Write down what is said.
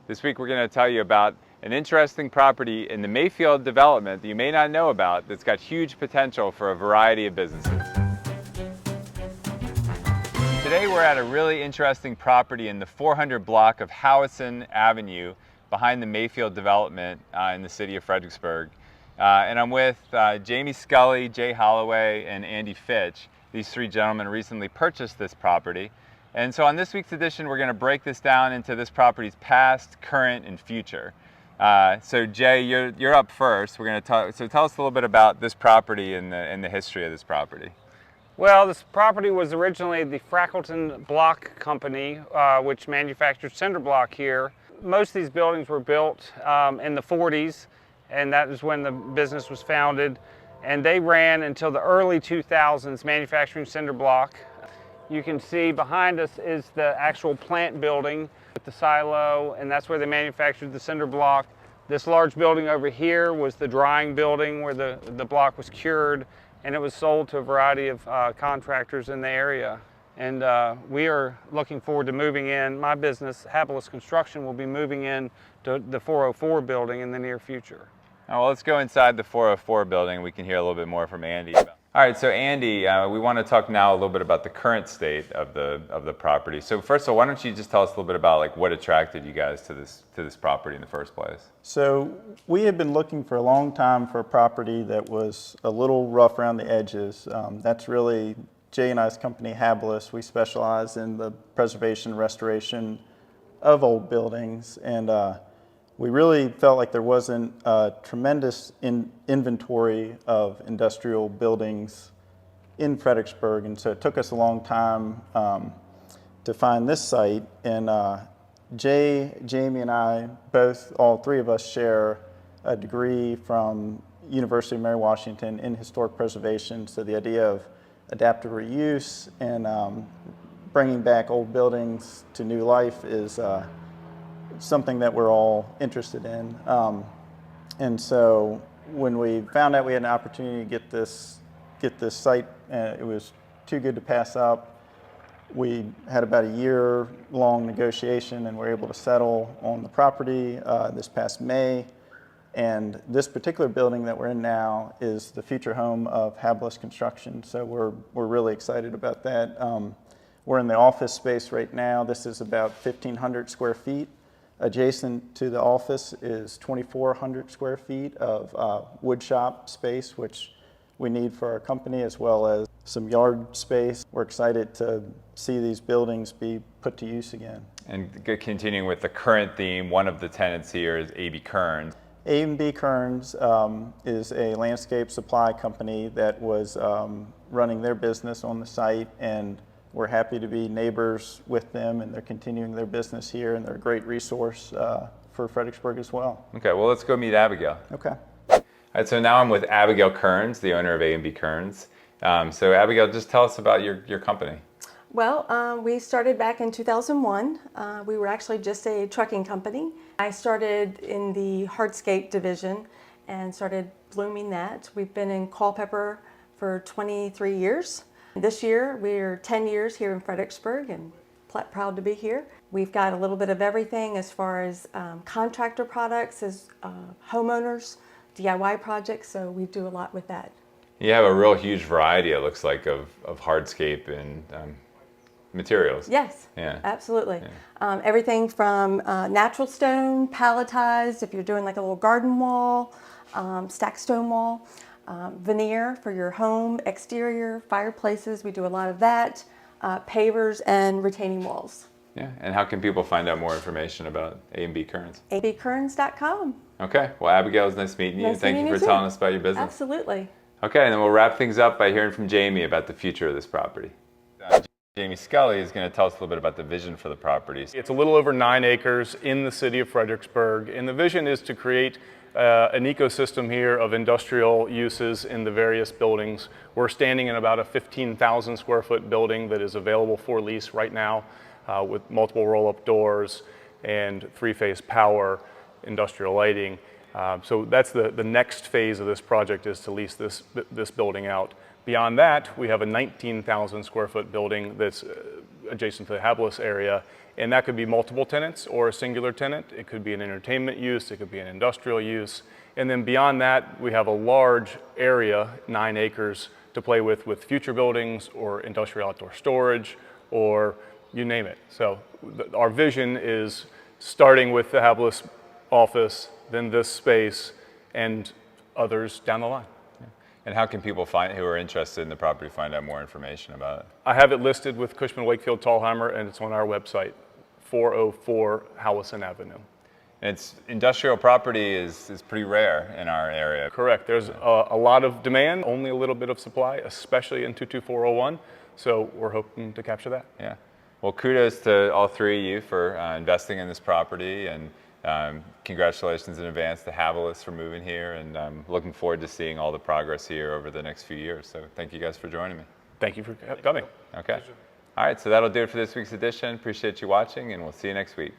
This week we're going to tell you about an interesting property in the Mayfield development that you may not know about that's got huge potential for a variety of businesses. Today we're at a really interesting property in the 400 block of Howison Avenue behind the Mayfield development in the city of Fredericksburg. And I'm with Jamie Scully, Jay Holloway, and Andy Fitch. These three gentlemen recently purchased this property. And so on this week's edition, we're going to break this down into this property's past, current, and future. So Jay, you're up first. We're going to talk. So tell us a little bit about this property and the history of this property. Well, this property was originally the Frackelton Block Company, which manufactured cinder block here. Most of these buildings were built in the 40s, and that is when the business was founded. And they ran until the early 2000s manufacturing cinder block. You can see behind us is the actual plant building with the silo, and that's where they manufactured the cinder block. This large building over here was the drying building where the block was cured, and it was sold to a variety of contractors in the area. And we are looking forward to moving in. My business, Habalis Construction, will be moving in to the 404 building in the near future. Oh, well, let's go inside the 404 building. We can hear a little bit more from Andy. All right, so Andy, we want to talk now a little bit about the current state of the property. So first of all, why don't you just tell us a little bit about like what attracted you guys to this property in the first place? So we had been looking for a long time for a property that was a little rough around the edges. That's really Jay and I's company, Habalis. We specialize in the preservation and restoration of old buildings, and we really felt like there wasn't a tremendous inventory of industrial buildings in Fredericksburg, and so it took us a long time to find this site. And Jay, Jamie, and I, all three of us share a degree from University of Mary Washington in historic preservation, so the idea of adaptive reuse and bringing back old buildings to new life is something that we're all interested in. And so when we found out we had an opportunity to get this site, it was too good to pass up. We had about a year-long negotiation and were able to settle on the property this past May. And this particular building that we're in now is the future home of Habalis Construction, so we're really excited about that. We're in the office space right now. This is about 1,500 square feet. Adjacent to the office is 2,400 square feet of wood shop space, which we need for our company, as well as some yard space. We're excited to see these buildings be put to use again. And continuing with the current theme, one of the tenants here is AB Kerns. AB Kerns is a landscape supply company that was running their business on the site, and we're happy to be neighbors with them, and they're continuing their business here, and they're a great resource for Fredericksburg as well. Okay, well, let's go meet Abigail. Okay. All right, so now I'm with Abigail Kerns, the owner of AB Kerns. So Abigail, just tell us about your company. Well, we started back in 2001. We were actually just a trucking company. I started in the hardscape division and started blooming that. We've been in Culpeper for 23 years. This year, we're 10 years here in Fredericksburg and proud to be here. We've got a little bit of everything as far as contractor products, as homeowners, DIY projects, so we do a lot with that. You have a real huge variety, it looks like, of hardscape and materials. Yes, yeah. Absolutely. Yeah. Everything from natural stone, palletized, if you're doing like a little garden wall, stacked stone wall, veneer for your home, exterior, fireplaces, we do a lot of that, pavers and retaining walls. Yeah, and how can people find out more information about AB Kerns? abkerns.com. Okay, well Abigail, it was nice meeting you. Thank you for telling us about your business. Absolutely. Okay, and then we'll wrap things up by hearing from Jamie about the future of this property. Jamie Scully is going to tell us a little bit about the vision for the property. It's a little over 9 acres in the city of Fredericksburg, and the vision is to create an ecosystem here of industrial uses in the various buildings. We're standing in about a 15,000 square foot building that is available for lease right now with multiple roll-up doors and 3-phase power, industrial lighting. So that's the next phase of this project, is to lease this building out. Beyond that, we have a 19,000 square foot building that's adjacent to the Habalis area, And that could be multiple tenants or a singular tenant. It could be an entertainment use, it could be an industrial use. And then beyond that, we have a large area, 9 acres, to play with future buildings or industrial outdoor storage or you name it. So our vision is starting with the Habalis office, then this space, and others down the line. And how can people who are interested in the property find out more information about it? I have it listed with Cushman Wakefield Tallheimer, and it's on our website, 404 Howison Avenue. And it's industrial property is pretty rare in our area. Correct. There's a lot of demand, only a little bit of supply, especially in 22401. So we're hoping to capture that. Yeah. Well, kudos to all three of you for investing in this property, and congratulations in advance to Habalis for moving here, and I'm looking forward to seeing all the progress here over the next few years. So thank you guys for joining me. Thank you for coming. Okay. All right, so that'll do it for this week's edition. Appreciate you watching, and we'll see you next week.